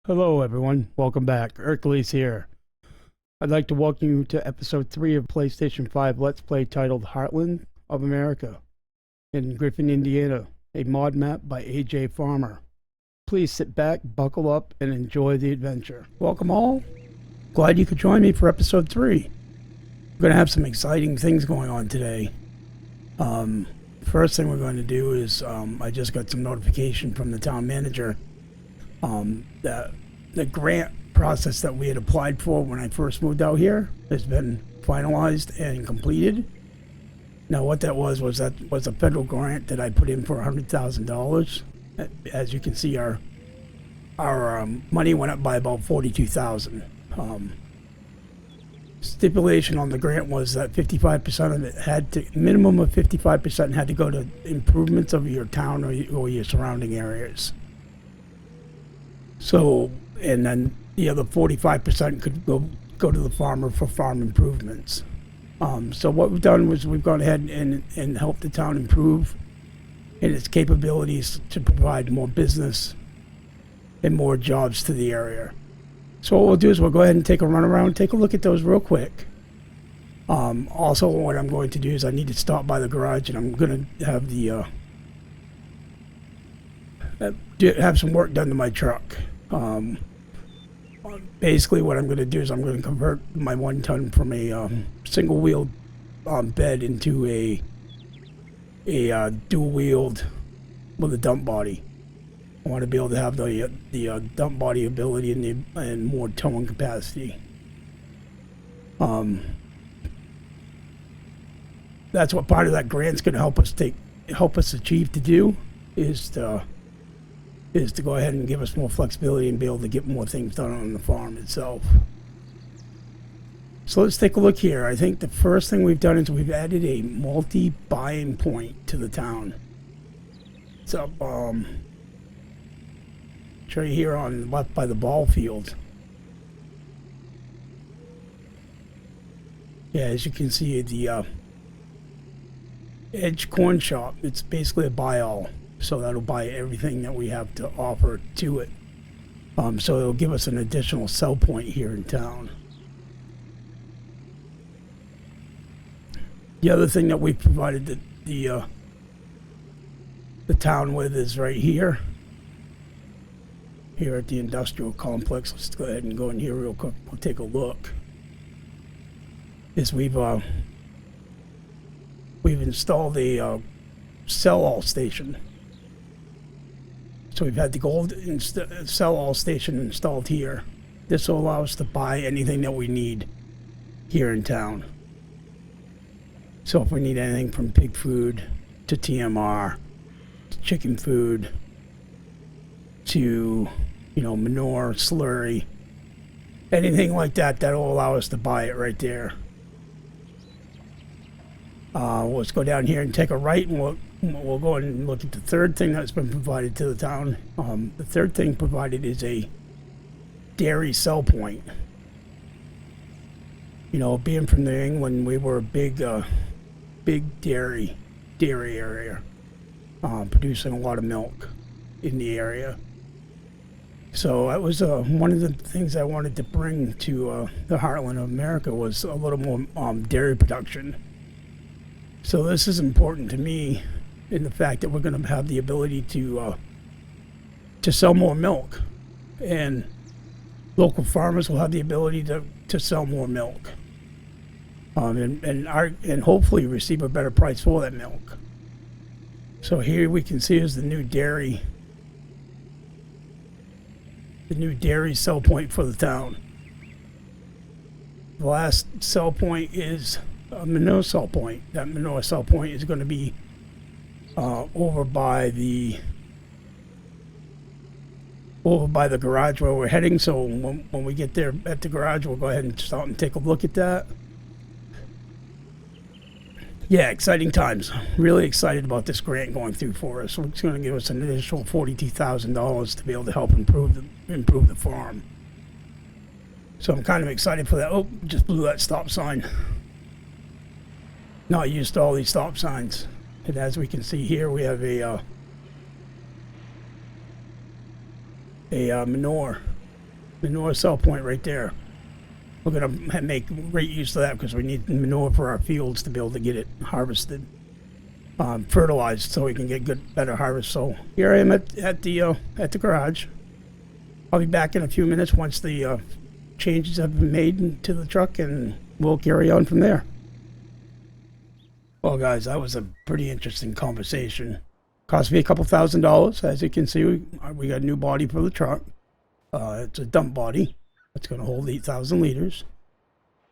Hello everyone, welcome back. Hercules here. I'd like to welcome you to episode 3 of PlayStation 5 Let's Play titled Heartland of America in Griffin, Indiana, a mod map by ajFarmer. Please sit back, buckle up, and enjoy the adventure. Welcome all. Glad you could join me for episode 3. We're going to have some exciting things going on today. First thing we're going to do is I just got some notification from the town manager that the grant process that we had applied for when I first moved out here has been finalized and completed. Now what that was a federal grant that I put in for $100,000. As you can see, our money went up by about $42,000. Stipulation on the grant was that 55% of it had to, minimum of 55% had to go to improvements of your town or your surrounding areas. So, and then the other 45% could go to the farmer for farm improvements. So what we've done was we've gone ahead and helped the town improve in its capabilities to provide more business and more jobs to the area. So what we'll do is we'll go ahead and take a run around, take a look at those real quick. Also what I'm going to do is I need to stop by the garage and I'm going to have the have some work done to my truck. Basically what I'm going to do is I'm going to convert my 1 ton from a single wheeled bed into a dual wheeled with a dump body. I want to be able to have the dump body ability and more towing capacity. That's what part of that grant's going to help us achieve to do is to go ahead and give us more flexibility and be able to get more things done on the farm itself. So let's take a look here. I think the first thing we've done is we've added a multi-buying point to the town. It's up it's right here on the left by the ball field. Yeah, as you can see, the Edge Corn Shop, it's basically a buy-all. So that'll buy everything that we have to offer to it. So it'll give us an additional sell point here in town. The other thing that we provided the town with is right here. Here at the industrial complex. Let's go ahead and go in here real quick. We'll take a look. Is we've installed a sell-all station. So we've had the gold sell-all station installed here. This will allow us to buy anything that we need here in town. So if we need anything from pig food to TMR, to chicken food, to, manure, slurry, anything like that, that'll allow us to buy it right there. Let's go down here and take a right, and we'll go and look at the third thing that's been provided to the town. The third thing provided is a dairy sell point. Being from New England, we were a big dairy area, producing a lot of milk in the area. So that was one of the things I wanted to bring to the Heartland of America was a little more dairy production. So this is important to me in the fact that we're going to have the ability to sell more milk, and local farmers will have the ability to sell more milk, and hopefully receive a better price for that milk. So here we can see is the new dairy sell point for the town. The last sell point is a manure sell point. That manure sell point is going to be over by the garage where we're heading. So when we get there at the garage, we'll go ahead and stop and take a look at that. Yeah, exciting times. Really excited about this grant going through for us. It's going to give us an additional $42,000 to be able to help improve the farm. So I'm kind of excited for that. Oh, just blew that stop sign. Not used to all these stop signs. And as we can see here, we have a manure manure sell point right there. We're going to make great use of that because we need manure for our fields to be able to get it harvested, fertilized, so we can get better harvest. So here I am at the garage. I'll be back in a few minutes once the changes have been made to the truck, and we'll carry on from there. Well, guys, that was a pretty interesting conversation. Cost me a couple $1,000s. As you can see, we got a new body for the truck. It's a dump body. It's going to hold 8,000 liters.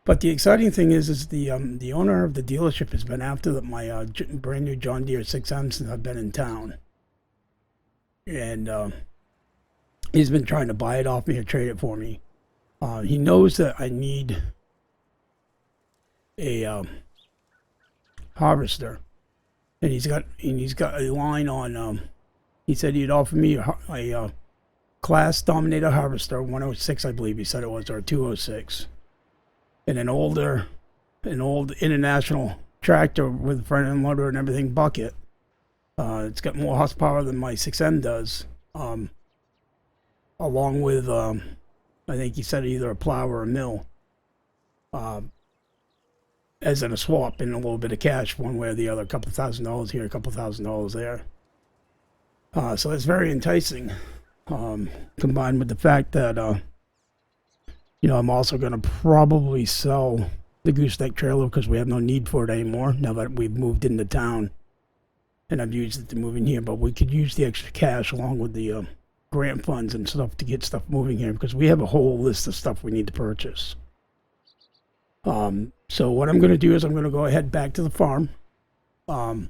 But the exciting thing is the owner of the dealership has been after my brand new John Deere 6M since I've been in town, and he's been trying to buy it off me or trade it for me. He knows that I need a harvester, and he's got a line on. He said he'd offer me a class Dominator harvester, 106, I believe he said it was, or 206, and an old International tractor with front end loader and everything bucket. It's got more horsepower than my 6M does, along with I think he said either a plow or a mill, as in a swap, and a little bit of cash one way or the other, a couple $1,000 here, a couple $1,000 there. So it's very enticing, combined with the fact that I'm also going to probably sell the gooseneck trailer because we have no need for it anymore now that we've moved into town, and I've used it to move in here. But we could use the extra cash along with the grant funds and stuff to get stuff moving here, because we have a whole list of stuff we need to purchase. So what I'm going to do is I'm going to go ahead back to the farm. Going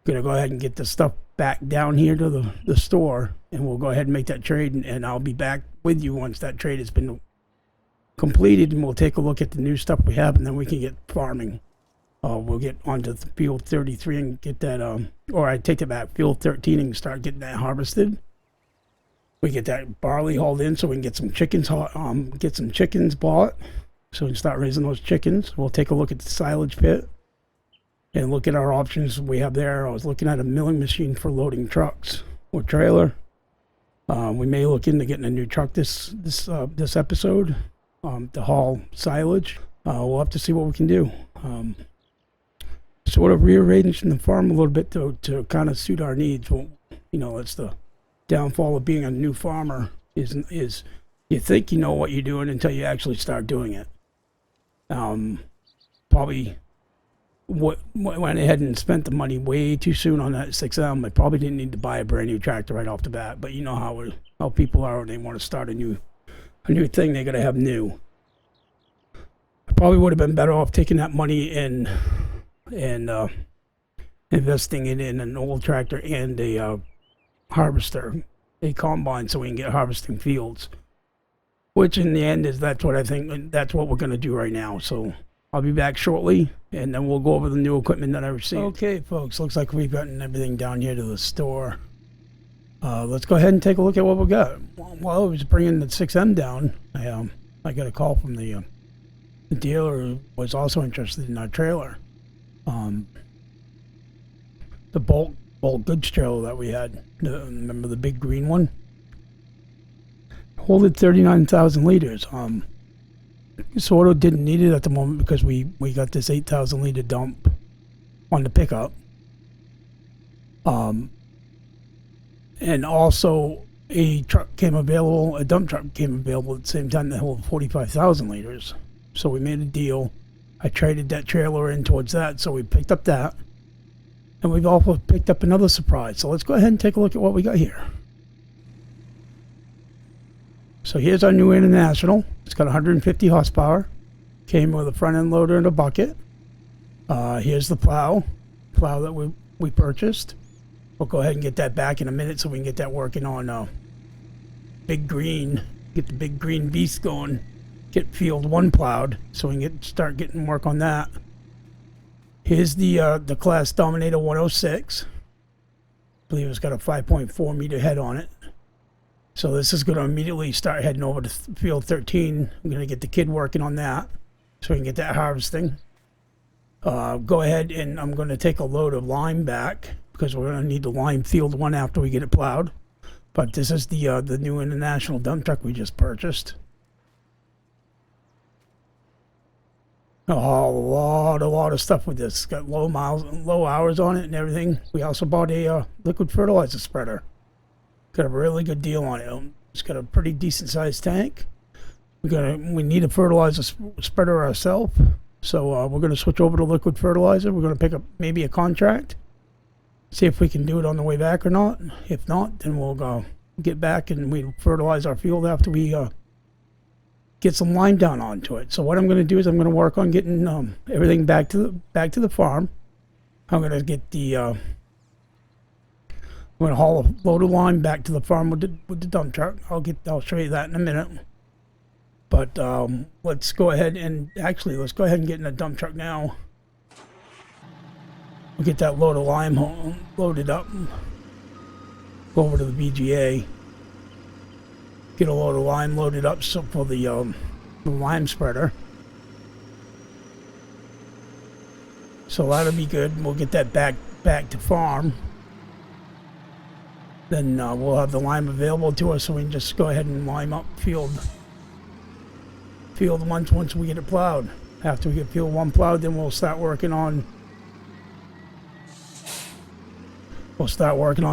to go ahead and get the stuff back down here to the store, and we'll go ahead and make that trade, and I'll be back with you once that trade has been completed, and we'll take a look at the new stuff we have, and then we can get farming. We'll get onto field 33 and get that, or I take it back, field 13, and start getting that harvested. We get that barley hauled in so we can get some chickens, bought, so we can start raising those chickens. We'll take a look at the silage pit and look at our options we have there. I was looking at a milling machine for loading trucks or trailer. We may look into getting a new truck this episode to haul silage. We'll have to see what we can do. Sort of rearranging the farm a little bit to kind of suit our needs. Well, it's the downfall of being a new farmer is you think you know what you're doing until you actually start doing it. Probably went ahead and spent the money way too soon on that 6M. I probably didn't need to buy a brand new tractor right off the bat, but you know how people are when they want to start a new thing. They got to have new. I probably would have been better off taking that money and investing it in an old tractor and a harvester, a combine, so we can get harvesting fields, which in the end that's what I think, that's what we're going to do right now. So I'll be back shortly, and then we'll go over the new equipment that I received. Okay, folks, looks like we've gotten everything down here to the store. Let's go ahead and take a look at what we got. While I was bringing the 6M down, I got a call from the dealer who was also interested in our trailer. The bulk goods trailer that we had, remember the big green one? Holded 39,000 liters. Sort of didn't need it at the moment because we got this 8,000 liter dump on the pickup. And also a dump truck came available at the same time that held 45,000 liters. So we made a deal. I traded that trailer in towards that, so we picked up that. And we've also picked up another surprise. So let's go ahead and take a look at what we got here. So here's our new International. It's got 150 horsepower. Came with a front end loader and a bucket. Here's the plow that we purchased. We'll go ahead and get that back in a minute so we can get that working on Big Green. Get the Big Green beast going. Get field 1 plowed so we can start getting work on that. Here's the class Dominator 106. I believe it's got a 5.4 meter head on it. So this is going to immediately start heading over to field 13. I'm going to get the kid working on that so we can get that harvesting. Go ahead and I'm going to take a load of lime back because we're going to need to lime field 1 after we get it plowed. But this is the new international dump truck we just purchased. A lot of stuff with this. It's got low hours on it and everything. We also bought a liquid fertilizer spreader. Got a really good deal on it. It's got a pretty decent sized tank. We need a fertilizer spreader ourselves, so we're gonna switch over to liquid fertilizer. We're gonna pick up maybe a contract, see if we can do it on the way back or not. If not, then we'll go get back and we fertilize our field after we get some lime down onto it. So what I'm going to do is I'm going to work on getting everything back to the farm. I'm going to get I'm going to haul a load of lime back to the farm with the dump truck. I'll show you that in a minute. But let's go ahead and get in the dump truck now. We'll get that load of lime loaded up. Go over to the BGA. Get a load of lime loaded up for the lime spreader. So that'll be good. We'll get that back to farm. Then we'll have the lime available to us, so we can just go ahead and lime up field once we get it plowed. After we get field 1 plowed, then we'll start working on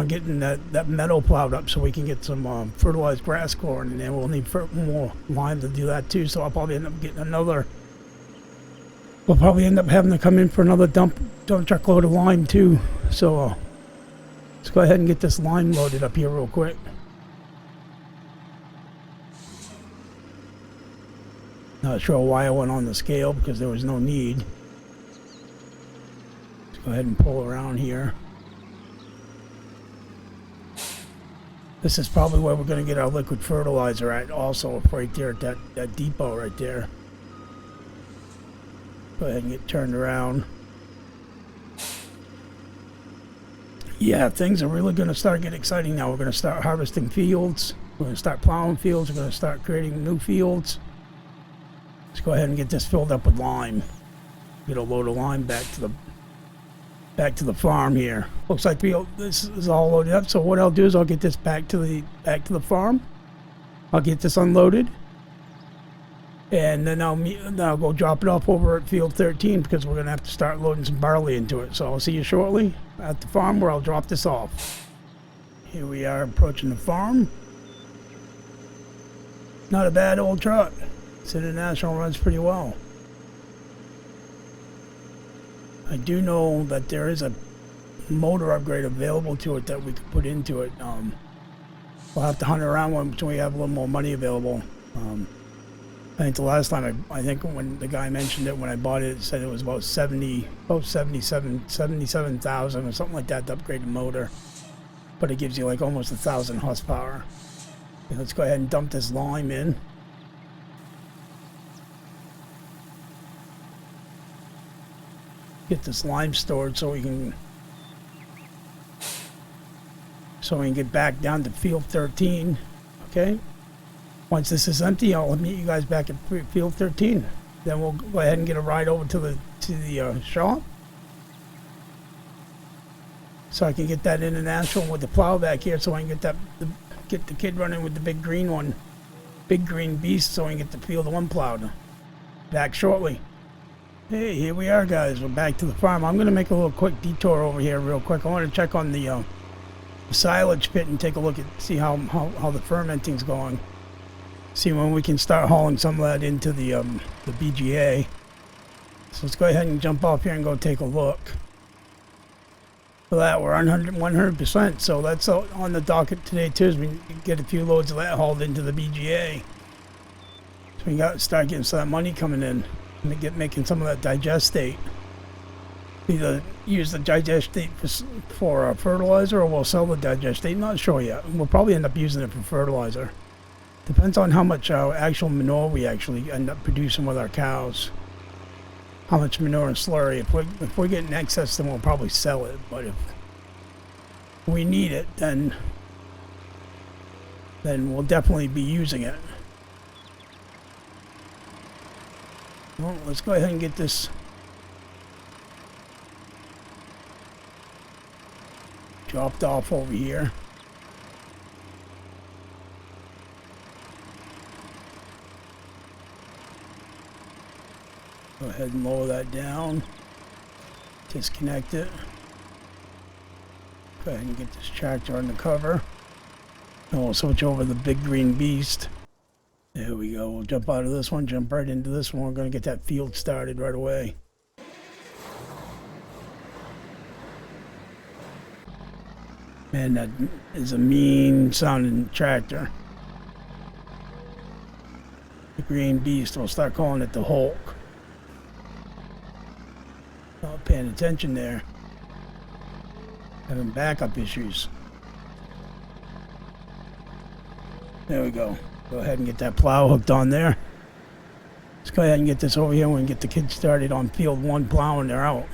getting that meadow plowed up so we can get some fertilized grass corn, and then we'll need more lime to do that too. So I'll probably end up getting we'll probably end up having to come in for another dump truck load of lime too. So let's go ahead and get this lime loaded up here real quick. Not sure why I went on the scale, because there was no need. Let's go ahead and pull around here. This is probably where we're going to get our liquid fertilizer at, also right there at that depot right there. Go ahead and get turned around. Yeah, things are really going to start getting exciting now. We're going to start harvesting fields. We're going to start plowing fields. We're going to start creating new fields. Let's go ahead and get this filled up with lime. Get a load of lime back to the farm here. Looks like this is all loaded up. So what I'll do is I'll get this back to the farm. I'll get this unloaded, and then I'll go drop it off over at field 13, because we're gonna have to start loading some barley into it. So I'll see you shortly at the farm where I'll drop this off. Here we are approaching the farm. Not a bad old truck. This international runs pretty well. I do know that there is a motor upgrade available to it that we could put into it. We'll have to hunt around until we have a little more money available. I think the last time I think when the guy mentioned it when I bought it, it said it was about 77,000 or something like that to upgrade the motor. But it gives you like almost 1,000 horsepower. Okay, let's go ahead and dump this lime in. Get this lime stored so we can get back down to field 13. Okay, once this is empty, I'll meet you guys back at field 13. Then we'll go ahead and get a ride over to the shop, so I can get that international with the plow back here, so I can get the kid running with the big green beast, so I can get the field 1 plowed. Back shortly. Hey, here we are, guys. We're back to the farm. I'm going to make a little quick detour over here real quick. I want to check on the silage pit and take a look see how the fermenting's going. See when we can start hauling some of that into the BGA. So let's go ahead and jump off here and go take a look. For that, we're on 100%. So that's on the docket today too, is we get a few loads of that hauled into the BGA. So we got to start getting some of that money coming in. Making some of that digestate. Either use the digestate for fertilizer, or we'll sell the digestate. Not sure yet. We'll probably end up using it for fertilizer. Depends on how much actual manure we actually end up producing with our cows. How much manure and slurry. If we're getting excess, then we'll probably sell it. But if we need it, then we'll definitely be using it. Well, let's go ahead and get this dropped off over here. Go ahead and lower that down. Disconnect it. Go ahead and get this tractor on the cover. And we'll switch over to the big green beast. There we go. We'll jump out of this one, jump right into this one. We're going to get that field started right away. Man, that is a mean sounding tractor. The green beast, we'll start calling it the Hulk. Not paying attention there. Having backup issues. There we go. Go ahead and get that plow hooked on there. Let's go ahead and get this over here and get the kids started on field 1 plowing. They're out.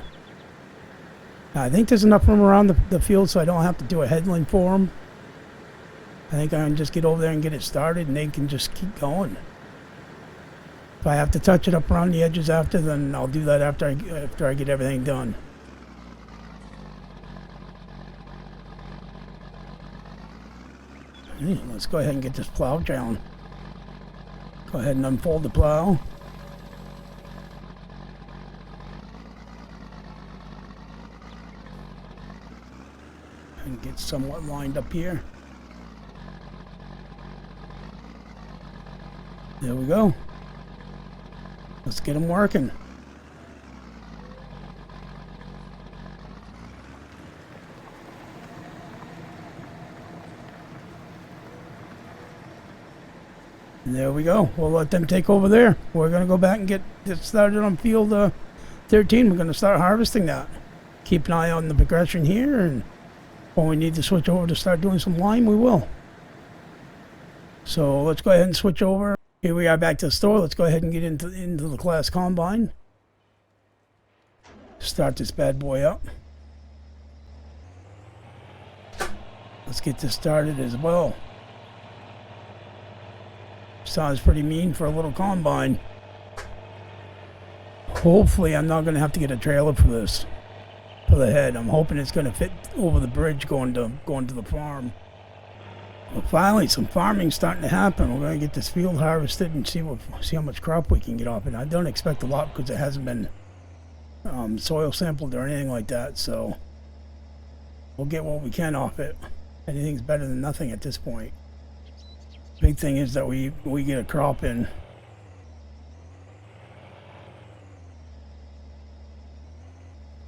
Now, I think there's enough room around the field so I don't have to do a headland for them. I think I can just get over there and get it started and they can just keep going. If I have to touch it up around the edges after, then I'll do that after I get everything done. Let's go ahead and get this plow down. Go ahead and unfold the plow. And get somewhat lined up here. There we go. Let's get them working. And there we go. We'll let them take over there. We're going to go back and get started on field 13. We're going to start harvesting that. Keep an eye on the progression here, and when we need to switch over to start doing some lime, we will. So let's go ahead and switch over. Here we are back to the store. Let's go ahead and get into the class combine. Start this bad boy up. Let's get this started as well. Sounds pretty mean for a little combine. Hopefully I'm not going to have to get a trailer for this, for the head. I'm hoping it's going to fit over the bridge going to the farm. Well, finally, some farming's starting to happen. We're going to get this field harvested and see how much crop we can get off it. I don't expect a lot because it hasn't been soil sampled or anything like that. So we'll get what we can off it. Anything's better than nothing at this point. Big thing is that we get a crop in.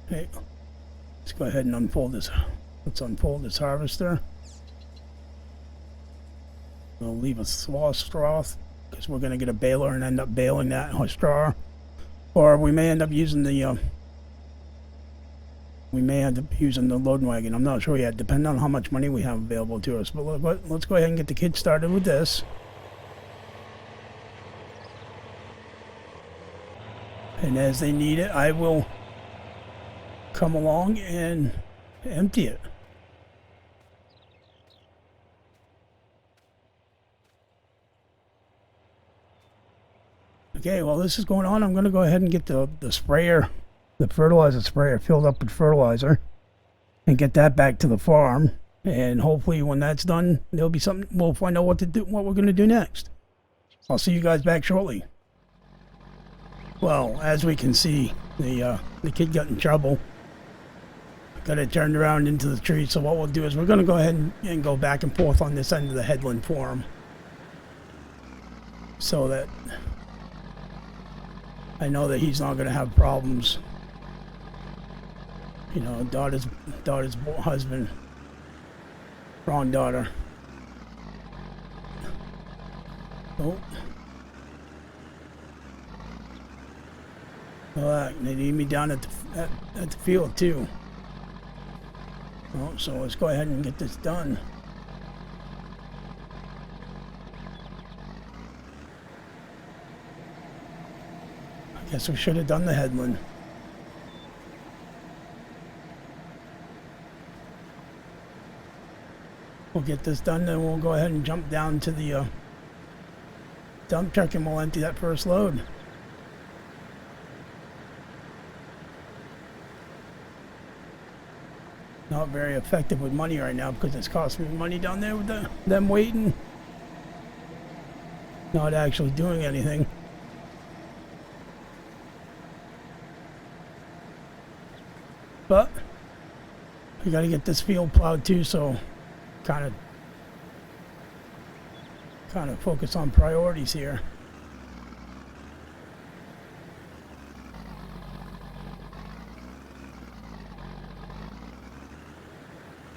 Okay, let's go ahead and unfold this. Let's unfold this harvester. We'll leave a straw because we're going to get a baler and end up baling that straw, or we may end up using the loading wagon. I'm not sure yet, depending on how much money we have available to us. But let's go ahead and get the kids started with this. And as they need it, I will come along and empty it. Okay, while this is going on, I'm going to go ahead and get the sprayer, the fertilizer sprayer filled up with fertilizer and get that back to the farm. And hopefully when that's done, there'll be something, we'll find out what we're going to do next. I'll see you guys back shortly. Well, as we can see, the kid got in trouble. Got it turned around into the tree. So what we'll do is we're going to go ahead and go back and forth on this end of the headland for him, so that I know that he's not going to have problems. You know, daughter's husband, wrong daughter. Oh. They need me down at the field too. Oh, so let's go ahead and get this done. I guess we should have done the headland. We'll get this done, then we'll go ahead and jump down to the dump truck and we'll empty that first load. Not very effective with money right now because it's costing me money down there with them waiting. Not actually doing anything. We got to get this field plowed too, so kind of focus on priorities here.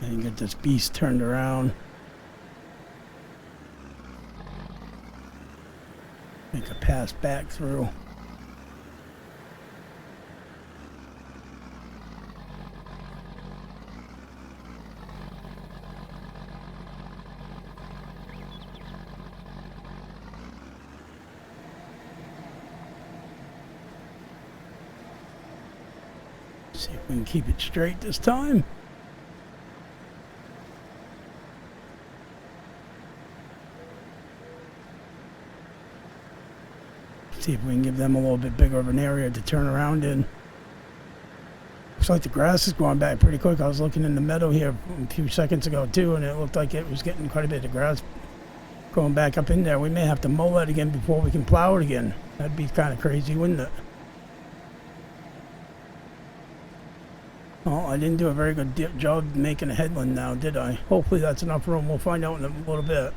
And get this beast turned around. Make a pass back through. See if we can keep it straight this time. See if we can give them a little bit bigger of an area to turn around in. Looks like the grass is going back pretty quick. I was looking in the meadow here a few seconds ago too, and it looked like it was getting quite a bit of grass going back up in there. We may have to mow that again before we can plow it again. That'd be kind of crazy, wouldn't it? Well, I didn't do a very good job making a headland now, did I? Hopefully that's enough room. We'll find out in a little bit.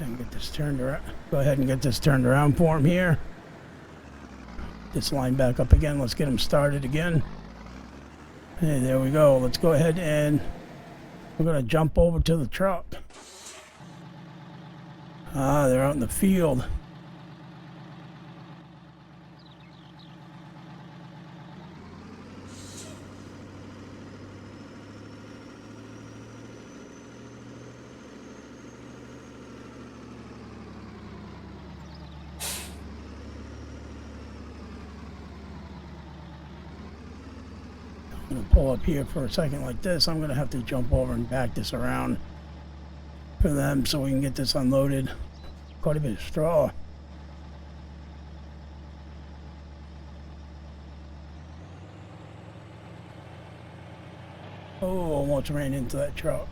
And get this turned around. Go ahead and get this turned around for him here. This line back up again. Let's get him started again. Hey, there we go. Let's go ahead and we're going to jump over to the truck. Ah, they're out in the field. I'm going to pull up here for a second like this. I'm going to have to jump over and back this around for them so we can get this unloaded. Quite a bit of straw. Oh, almost ran into that truck.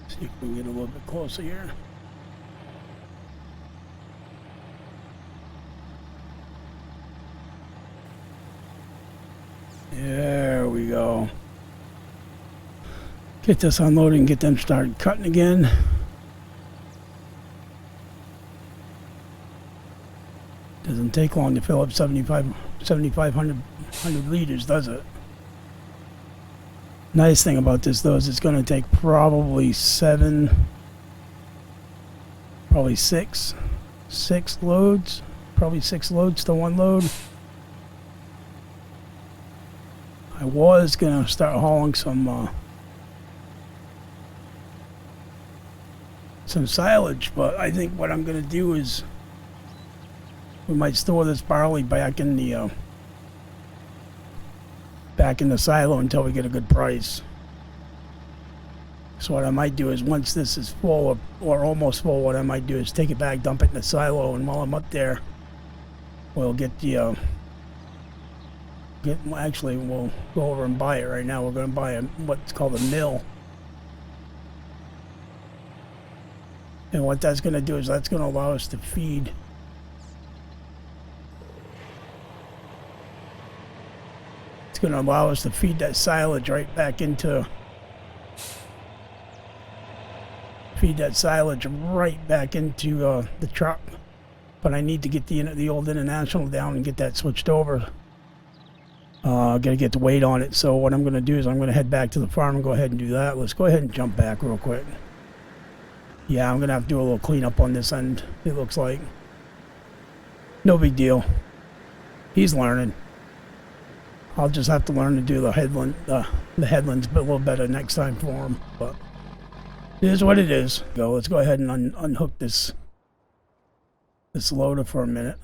See if we can get a little bit closer here. There we go. Get this unloaded and get them started cutting again. Doesn't take long to fill up 7,500 liters, does it? Nice thing about this though is it's going to take probably six loads, probably 6 loads to one load. I was going to start hauling some silage, but I think what I'm going to do is we might store this barley back in the silo until we get a good price. So what I might do is once this is full or almost full, what I might do is take it back, dump it in the silo, and while I'm up there, we'll get the actually we'll go over and buy it right now. We're going to buy what's called a mill. And what that's going to do is that's going to allow us to feed that silage right back into the truck. But I need to get the old International down and get that switched over. Gotta get the weight on it. So what I'm gonna do is I'm gonna head back to the farm and go ahead and do that. Let's go ahead and jump back real quick. Yeah, I'm gonna have to do a little cleanup on this end, it looks like. No big deal. He's learning. I'll just have to learn to do the headlands a little better next time for him. But it is what it is. Let's go ahead and unhook this loader for a minute.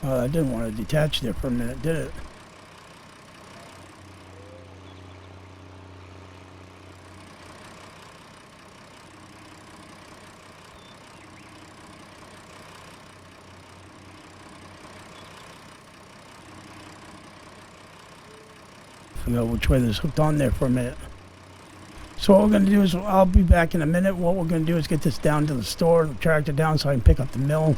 I didn't want to detach there for a minute, did it? Figure out which way this hooked on there for a minute. So what we're going to do is, I'll be back in a minute. What we're going to do is get this down to the store, the tractor down, so I can pick up the mill.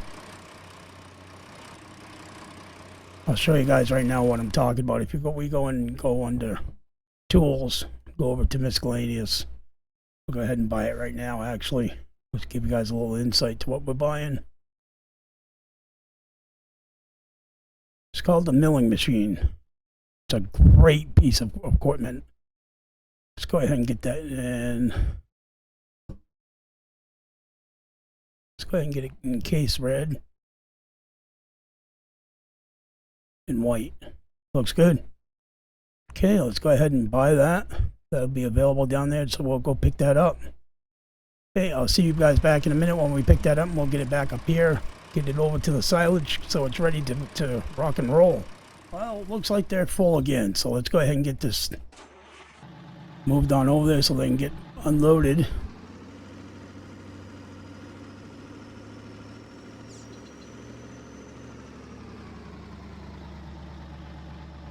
I'll show you guys right now what I'm talking about. If you go, we go under tools, go over to miscellaneous. We'll go ahead and buy it right now, actually. Let's give you guys a little insight to what we're buying. It's called the milling machine. It's a great piece of equipment. Let's go ahead and get that in. Let's go ahead and get it in case red and white. Looks good. Okay, let's go ahead and buy that. That'll be available down there, so we'll go pick that up. Okay, I'll see you guys back in a minute when we pick that up, and we'll get it back up here, get it over to the silage so it's ready to rock and roll. Well, it looks like they're full again, so let's go ahead and get this moved on over there so they can get unloaded.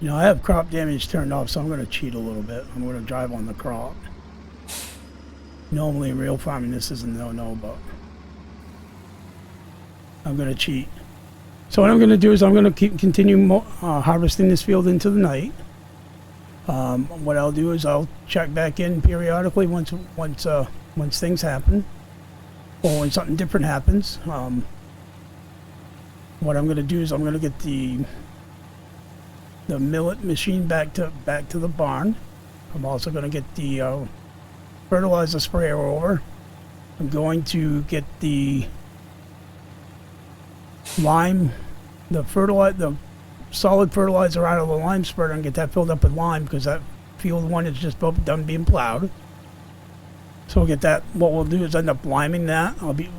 You know, I have crop damage turned off, so I'm going to cheat a little bit. I'm going to drive on the crop. Normally in real farming this isn't no, but I'm going to cheat. So what I'm going to do is I'm going to continue harvesting this field into the night. What I'll do is I'll check back in periodically once things happen, or when something different happens. What I'm going to do is I'm going to get the millet machine back to the barn. I'm also going to get the fertilizer sprayer over. I'm going to get the lime, the solid fertilizer out of the lime spreader and get that filled up with lime, because that field one is just about done being plowed. So we'll get that. What we'll do is end up liming that.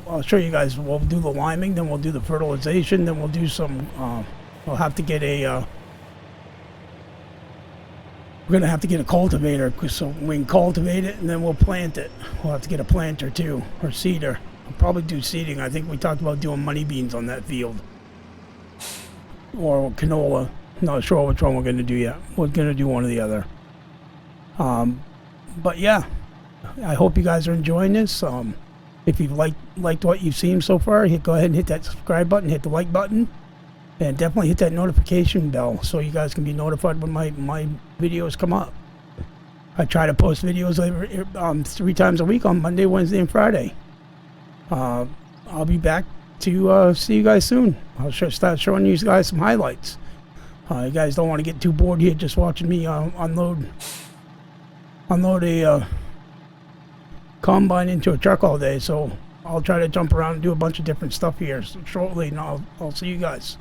I'll show you guys. We'll do the liming, then we'll do the fertilization, then we'll do some. We'll have to get a. We're gonna have to get a cultivator, so we can cultivate it, and then we'll plant it. We'll have to get a planter too, or seeder. I'll probably do seeding. I think we talked about doing money beans on that field, or canola. Not sure which one we're gonna do yet. We're gonna do one or the other. But yeah, I hope you guys are enjoying this. If you've liked what you've seen so far, go ahead and hit that subscribe button, hit the like button, and definitely hit that notification bell so you guys can be notified when my videos come up. I try to post videos 3 times a week on Monday, Wednesday, and Friday. I'll be back to see you guys soon. I'll start showing you guys some highlights. You guys don't want to get too bored here just watching me unload a combine into a truck all day, so I'll try to jump around and do a bunch of different stuff here shortly, and I'll see you guys.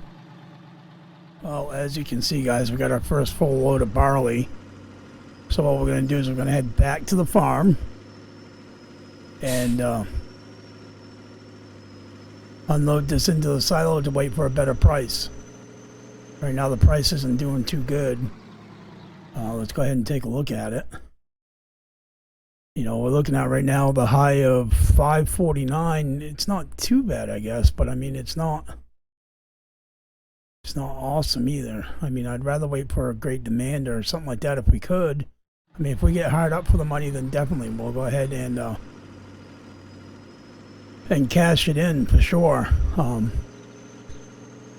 Well, as you can see, guys, we got our first full load of barley. So what we're going to do is we're going to head back to the farm and unload this into the silo to wait for a better price. Right now the price isn't doing too good. Let's go ahead and take a look at it. You know, we're looking at right now the high of 549. It's not too bad, I guess, but I mean, it's not awesome either. I mean, I'd rather wait for a great demand or something like that if we could. I mean, if we get hard up for the money, then definitely we'll go ahead and cash it in for sure.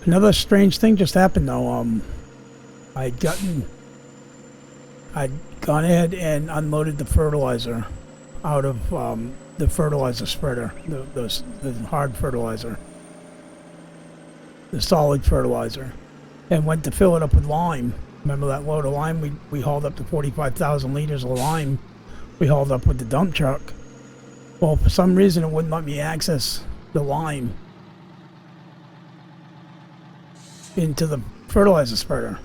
Another strange thing just happened though. I'd gone ahead and unloaded the fertilizer out of the fertilizer spreader, the hard fertilizer, the solid fertilizer, and went to fill it up with lime. Remember that load of lime we hauled up to 45,000 liters of lime we hauled up with the dump truck? Well, for some reason it wouldn't let me access the lime into the fertilizer spreader.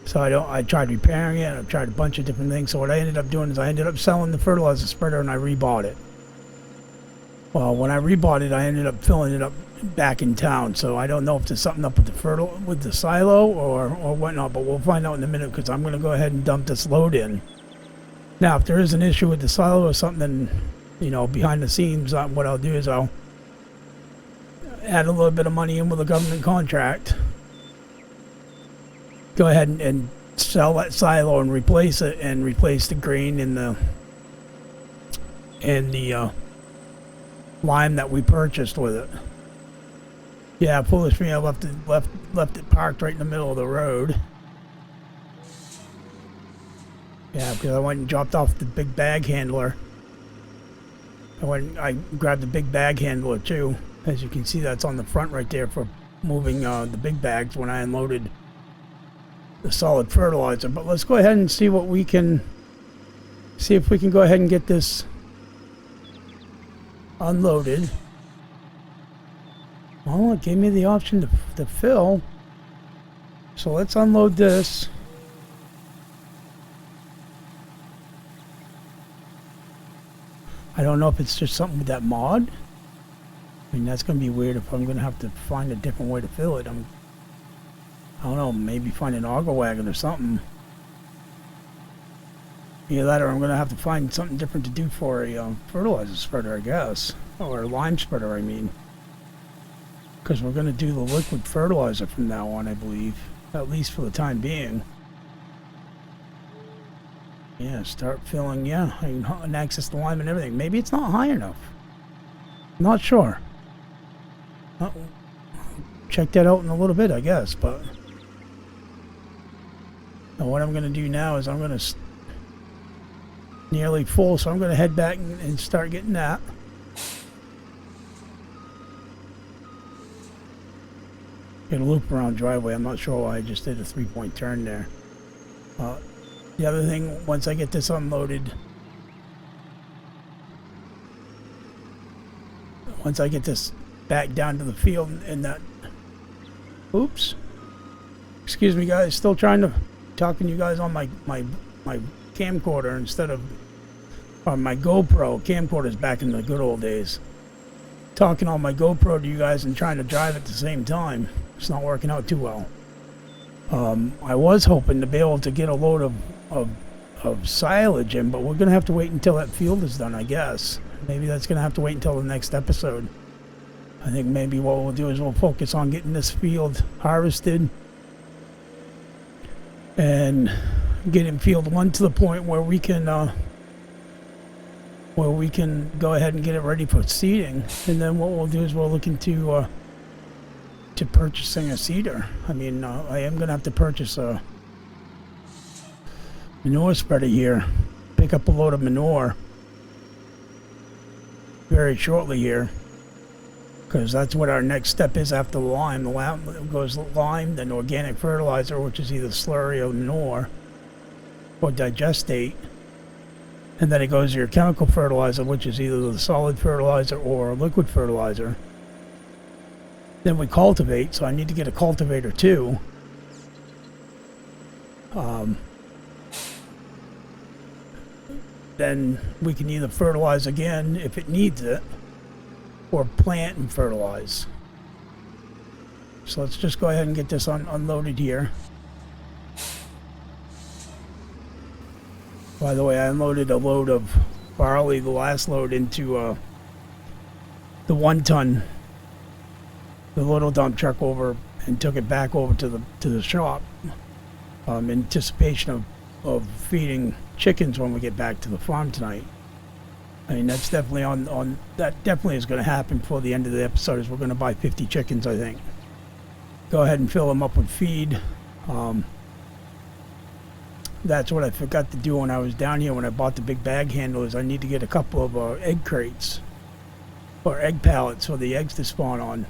So I tried repairing it, I tried a bunch of different things. So what I ended up doing is I ended up selling the fertilizer spreader and I rebought it. Well, when I rebought it, I ended up filling it up back in town, so I don't know if there's something up with the silo or whatnot, but we'll find out in a minute, because I'm going to go ahead and dump this load in. Now, if there is an issue with the silo or something, you know, behind the scenes, what I'll do is I'll add a little bit of money in with a government contract, go ahead and sell that silo and replace it, and replace the grain in the lime that we purchased with it. Yeah, foolish me, I left it parked right in the middle of the road. Yeah, because I went and dropped off the big bag handler. I grabbed the big bag handler too. As you can see, that's on the front right there for moving the big bags when I unloaded the solid fertilizer. But let's go ahead and see what we can see, if we can go ahead and get this unloaded. Well, it gave me the option to fill, so let's unload this. I don't know if it's just something with that mod. I mean, that's going to be weird if I'm going to have to find a different way to fill it. I don't know, maybe find an auger wagon or something. Either that, or I'm going to have to find something different to do for a fertilizer spreader, I guess. Or a lime spreader, I mean. Because we're going to do the liquid fertilizer from now on, I believe. At least for the time being. Yeah, start filling, yeah. I can access the lime and everything. Maybe it's not high enough. I'm not sure. Check that out in a little bit, I guess. But now what I'm going to do now is I'm going to nearly full, so I'm going to head back and start getting that. Get a loop around driveway. I'm not sure why I just did a 3-point turn there. The other thing, once I get this unloaded, once I get this back down to the field and that, oops, excuse me guys, still trying to talking to you guys on my camcorder instead of on my GoPro. Camcorder's back in the good old days. Talking on my GoPro to you guys and trying to drive at the same time. It's not working out too well. I was hoping to be able to get a load of silage in, but we're going to have to wait until that field is done, I guess. Maybe that's going to have to wait until the next episode. I think maybe what we'll do is we'll focus on getting this field harvested and getting field 1 to the point where we can go ahead and get it ready for seeding. And then what we'll do is we'll look into purchasing a seeder. I mean, I am going to have to purchase a manure spreader here. Pick up a load of manure very shortly here, because that's what our next step is after the lime. The lime goes lime, then organic fertilizer, which is either slurry or manure or digestate, and then it goes to your chemical fertilizer, which is either the solid fertilizer or liquid fertilizer. Then we cultivate, so I need to get a cultivator too. Then we can either fertilize again if it needs it, or plant and fertilize. So let's just go ahead and get this unloaded here. By the way, I unloaded a load of barley, the last load, into the 1-ton, the little dump truck over, and took it back over to the shop in anticipation of feeding chickens when we get back to the farm tonight. I mean, that's definitely that definitely is going to happen before the end of the episode, is we're going to buy 50 chickens, I think. Go ahead and fill them up with feed. That's what I forgot to do when I was down here when I bought the big bag handlers. I need to get a couple of egg crates or egg pallets for the eggs to spawn on.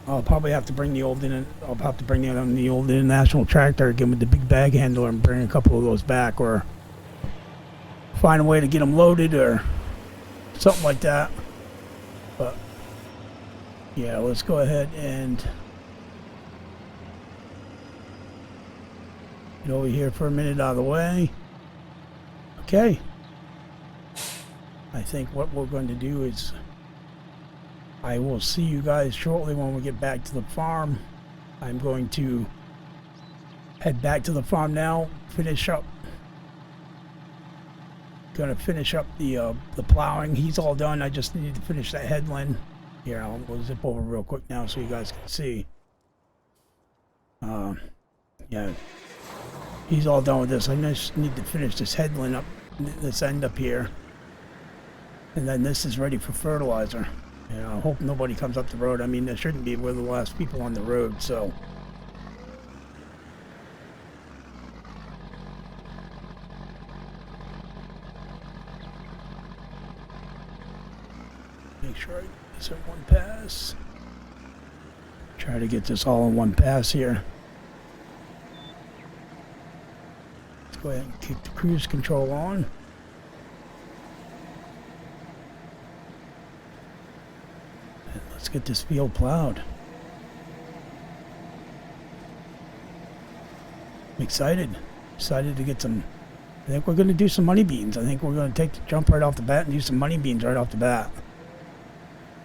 I'll probably have to bring the old International Tractor again with the big bag handler and bring a couple of those back, or find a way to get them loaded or something like that. But yeah, let's go ahead and get over here for a minute out of the way. Okay. I think what we're going to do is I will see you guys shortly when we get back to the farm. I'm going to head back to the farm now, gonna finish up the plowing. He's all done. I just need to finish that headland. Here, I'll go zip over real quick now so you guys can see. Yeah, he's all done with this. I just need to finish this headland up, this end up here. And then this is ready for fertilizer. And I hope nobody comes up the road. I mean, there shouldn't be. We're the last people on the road, so. Make sure I get this in one pass. Try to get this all in one pass here. Let's go ahead and kick the cruise control on. And let's get this field plowed. I'm excited to get some. I think we're going to do some money beans. I think we're going to take the jump right off the bat and do some money beans right off the bat.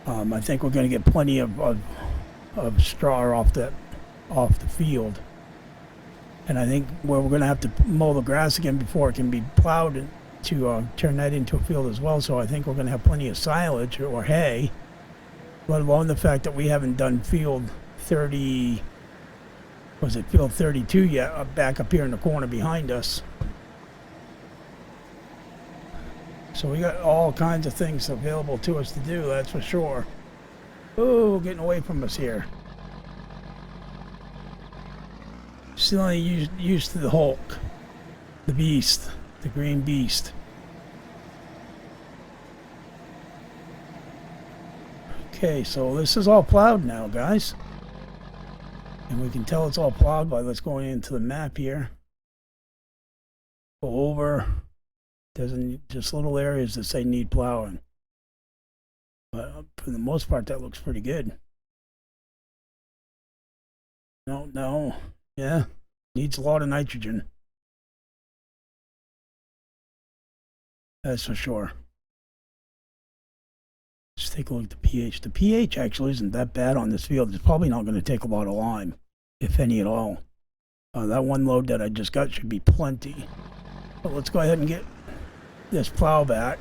I think we're going to get plenty of straw off the field, and I think we're going to have to mow the grass again before it can be plowed to turn that into a field as well. So I think we're going to have plenty of silage or hay, let alone the fact that we haven't done field 30. Was it field 32 yet? Back up here in the corner behind us. So we got all kinds of things available to us to do, that's for sure. Oh, getting away from us here. Still only used to the Hulk. The beast. The green beast. Okay, so this is all plowed now, guys. And we can tell it's all plowed by let's go into the map here. Go over. There's just little areas that say need plowing. But for the most part, that looks pretty good. No. Yeah. Needs a lot of nitrogen. That's for sure. Let's take a look at the pH. The pH actually isn't that bad on this field. It's probably not going to take a lot of lime, if any at all. That one load that I just got should be plenty. But let's go ahead and get this plow back.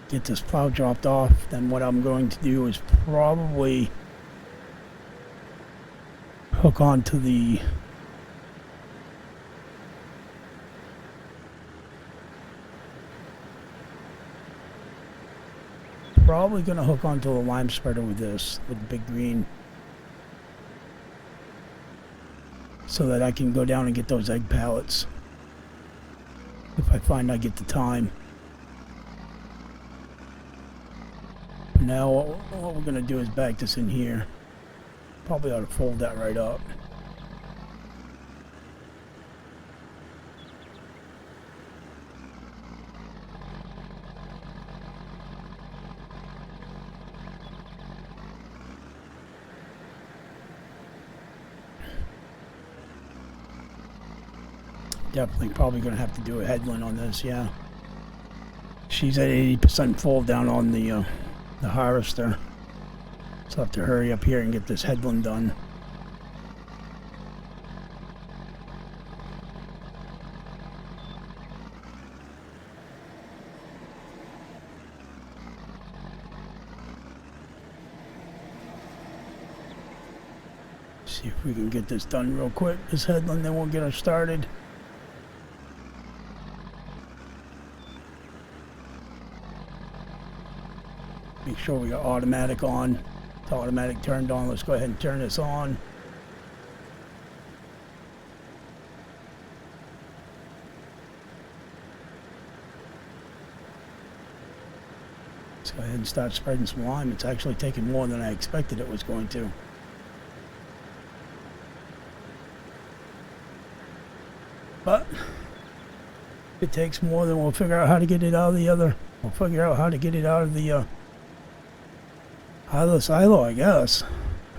Get this plow dropped off. Then what I'm going to do is probably hook onto the lime spreader with this, with the big green, so that I can go down and get those egg pallets if I find I get the time. Now what we're going to do is back this in here. Probably ought to fold that right up. Definitely probably going to have to do a headland on this, yeah. She's at 80% full down on the harvester. So I have to hurry up here and get this headland done. See if we can get this done real quick, this headland, then we'll get her started. Make sure we got automatic on. It's automatic turned on. Let's go ahead and turn this on. Let's go ahead and start spreading some lime. It's actually taking more than I expected it was going to. But if it takes more, then we'll figure out how to get it out of the other. We'll figure out how to get it out of the silo, I guess.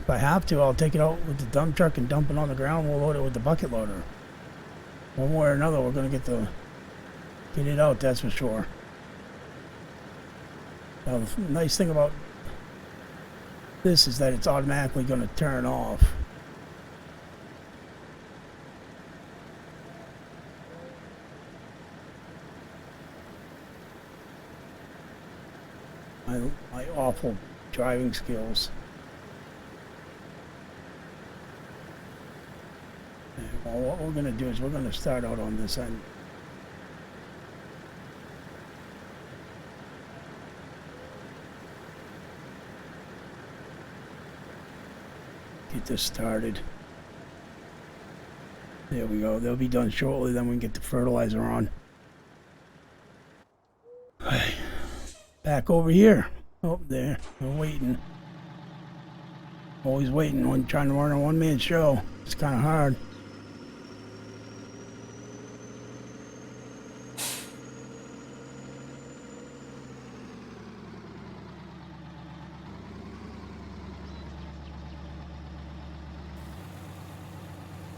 If I have to, I'll take it out with the dump truck and dump it on the ground. We'll load it with the bucket loader. One way or another, we're gonna get it out, that's for sure. Now, the nice thing about this is that it's automatically going to turn off. My awful driving skills. Well, what we're going to do is we're going to start out on this end. Get this started. There we go. They'll be done shortly, then we can get the fertilizer on. Back over here. Oh, there. We're waiting. Always waiting when trying to run a one-man show. It's kind of hard.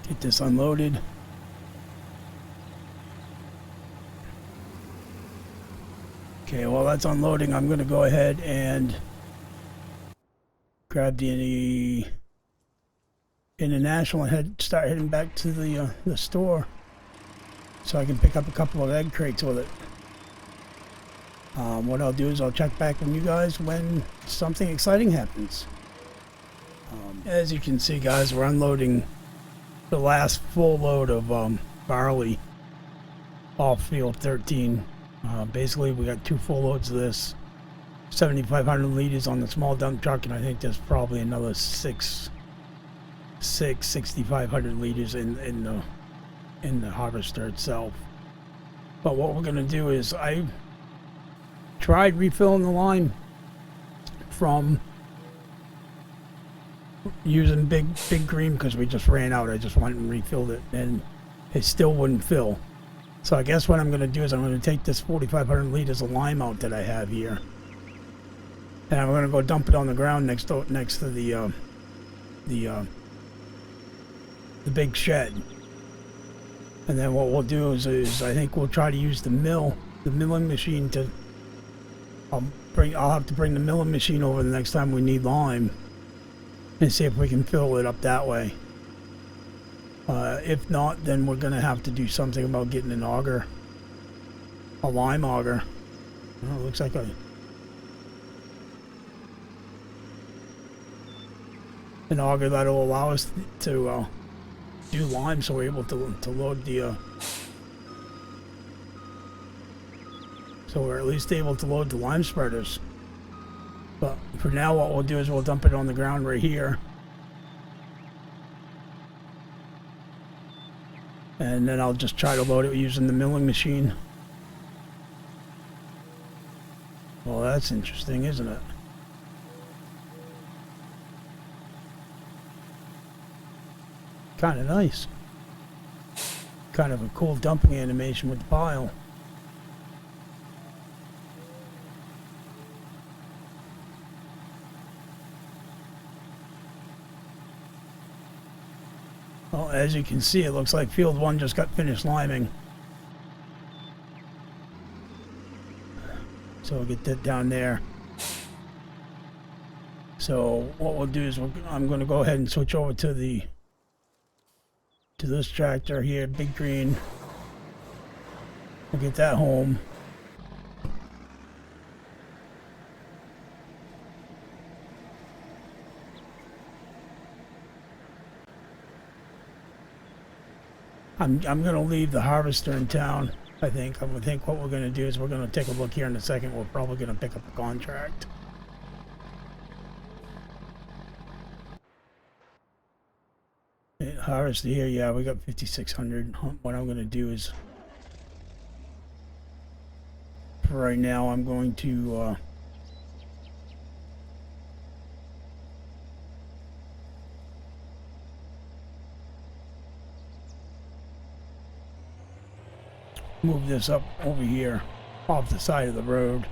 Get this unloaded. Okay, while that's unloading, I'm going to go ahead and grab the international and start heading back to the store so I can pick up a couple of egg crates with it. What I'll do is I'll check back with you guys when something exciting happens. As you can see, guys, we're unloading the last full load of barley off field 13. Basically, we got 2 full loads of this, 7,500 liters on the small dump truck, and I think there's probably another 6,500 liters in the harvester itself. But what we're gonna do is I tried refilling the line from using big green because we just ran out. I just went and refilled it and it still wouldn't fill. So I guess what I'm going to do is I'm going to take this 4,500 liters of lime out that I have here, and I'm going to go dump it on the ground next to the big shed. And then what we'll do is I think we'll try to use the milling machine to I'll have to bring the milling machine over the next time we need lime and see if we can fill it up that way. If not, then we're going to have to do something about getting an auger, a lime auger. Oh, it looks like an auger that'll allow us to do lime, so we're able to load the so we're at least able to load the lime spreaders. But for now, what we'll do is we'll dump it on the ground right here. And then I'll just try to load it using the milling machine. Well, that's interesting, isn't it? Kind of nice. Kind of a cool dumping animation with the pile. Well, as you can see, it looks like field 1 just got finished liming. So we'll get that down there. So what we'll do is I'm going to go ahead and switch over to this tractor here, Big Green. We'll get that home. I'm going to leave the harvester in town, I think. I think what we're going to do is we're going to take a look here in a second. We're probably going to pick up a contract. Harvester here, yeah, we got 5,600. What I'm going to do is, for right now, I'm going to move this up over here off the side of the road.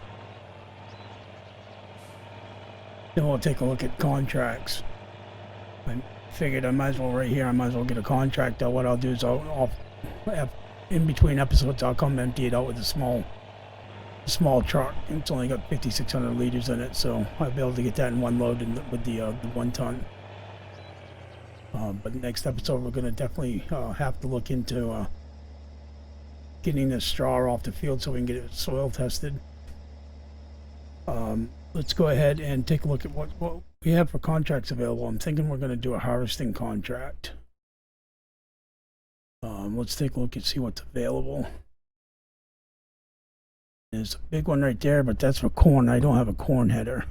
Then we'll take a look at contracts. I figured I might as well right here, I might as well get a contractor. What I'll do is I'll in between episodes, I'll come empty it out with a small truck. It's only got 5,600 liters in it, so I'll be able to get that in one load with the 1 ton. But next episode, we're going to definitely have to look into getting the straw off the field so we can get it soil tested. Let's go ahead and take a look at what we have for contracts available. I'm thinking we're going to do a harvesting contract. Let's take a look and see what's available. There's a big one right there, but that's for corn. I don't have a corn header.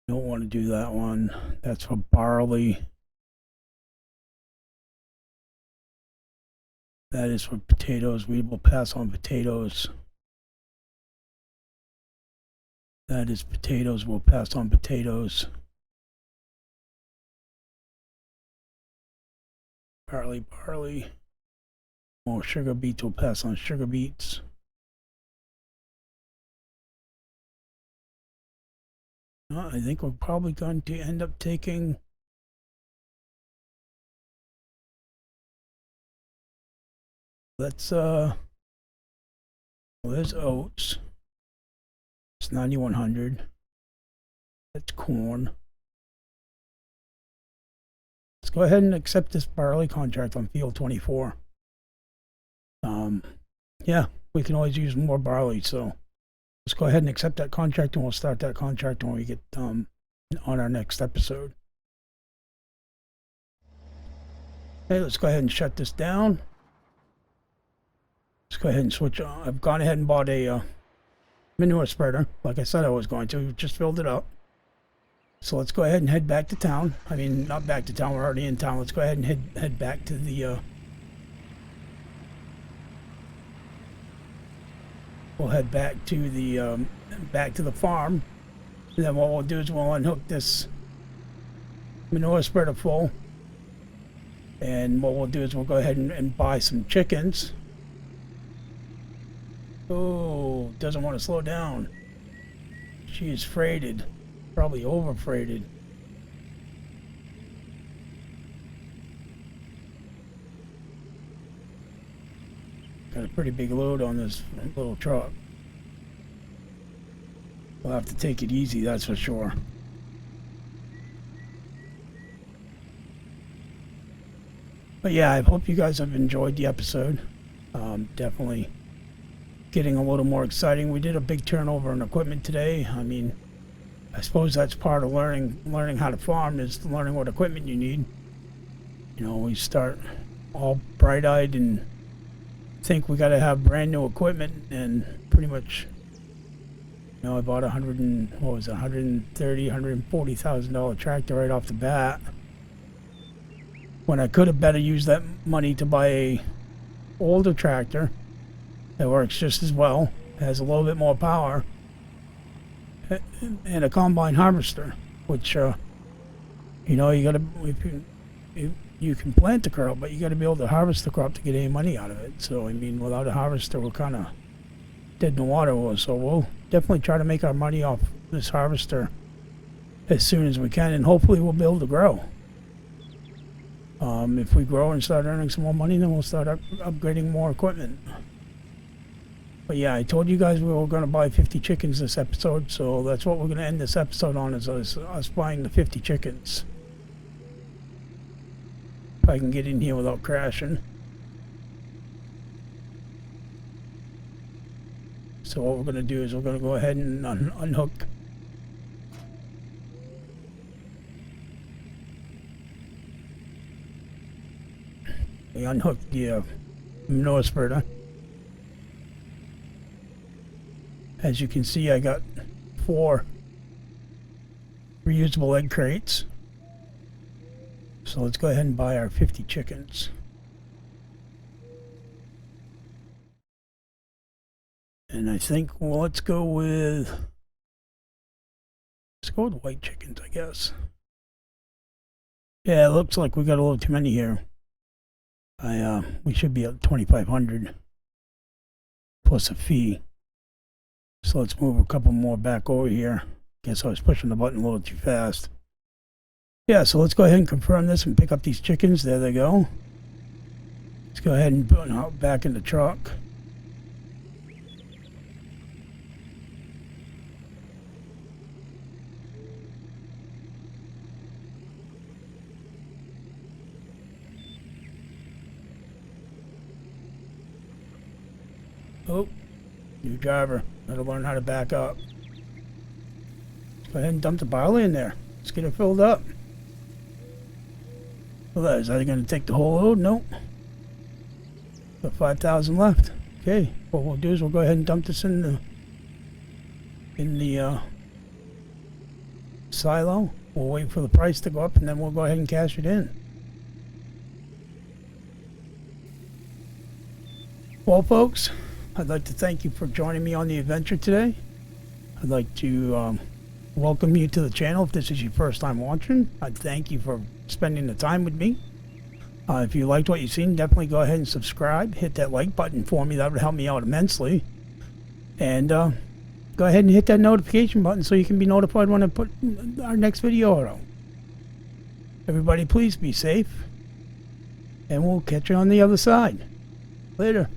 Don't want to do that one. That's for barley. That is for potatoes. We will pass on potatoes. That is potatoes. We'll pass on potatoes. Barley. More sugar beets. We'll pass on sugar beets. I think we're probably going to end up taking well, there's oats. It's 9,100. That's corn. Let's go ahead and accept this barley contract on field 24. Yeah, we can always use more barley, so let's go ahead and accept that contract, and we'll start that contract when we get on our next episode. Okay, let's go ahead and shut this down. Let's go ahead and switch on. I've gone ahead and bought a manure spreader, like I said I was going to. We just filled it up. So let's go ahead and head back to town. I mean, not back to town, we're already in town. Let's go ahead and head back to the we'll head back to the farm. And then what we'll do is we'll unhook this manure spreader full. And what we'll do is we'll go ahead and buy some chickens. Oh, doesn't want to slow down. She is freighted. Probably over freighted. Got a pretty big load on this little truck. We'll have to take it easy, that's for sure. But yeah, I hope you guys have enjoyed the episode. Definitely getting a little more exciting. We did a big turnover in equipment today. I mean, I suppose that's part of learning how to farm, is learning what equipment you need. You know, we start all bright-eyed and think we got to have brand new equipment, and pretty much, you know, I bought $140,000 tractor right off the bat, when I could have better used that money to buy a older tractor that works just as well, has a little bit more power, and a combine harvester, which you know, you gotta, you can plant the crop, but you gotta be able to harvest the crop to get any money out of it. So I mean, without a harvester, we're kind of dead in the water. So we'll definitely try to make our money off this harvester as soon as we can, and hopefully we'll be able to grow. If we grow and start earning some more money, then we'll start upgrading more equipment. But yeah, I told you guys we were going to buy 50 chickens this episode, so that's what we're going to end this episode on, is us buying the 50 chickens. If I can get in here without crashing. So what we're going to do is we're going to go ahead and unhook. We unhooked the manure spreader. As you can see, I got 4 reusable egg crates. So let's go ahead and buy our 50 chickens. And I think, well, let's go with white chickens, I guess. Yeah, it looks like we got a little too many here. We should be at 2,500 plus a fee. So let's move a couple more back over here. Guess I was pushing the button a little too fast. Yeah, so let's go ahead and confirm this and pick up these chickens. There they go. Let's go ahead and put them out back in the truck. Oh, new driver. Gotta learn how to back up. Go ahead and dump the barley in there. Let's get it filled up. Well, is that going to take the whole load? Nope. Got 5,000 left. Okay, what we'll do is we'll go ahead and dump this in the silo. We'll wait for the price to go up, and then we'll go ahead and cash it in. Well, folks, I'd like to thank you for joining me on the adventure today. I'd like to welcome you to the channel if this is your first time watching. I'd thank you for spending the time with me. If you liked what you've seen, definitely go ahead and subscribe. Hit that like button for me. That would help me out immensely. And go ahead and hit that notification button so you can be notified when I put our next video out. Everybody, please be safe. And we'll catch you on the other side. Later.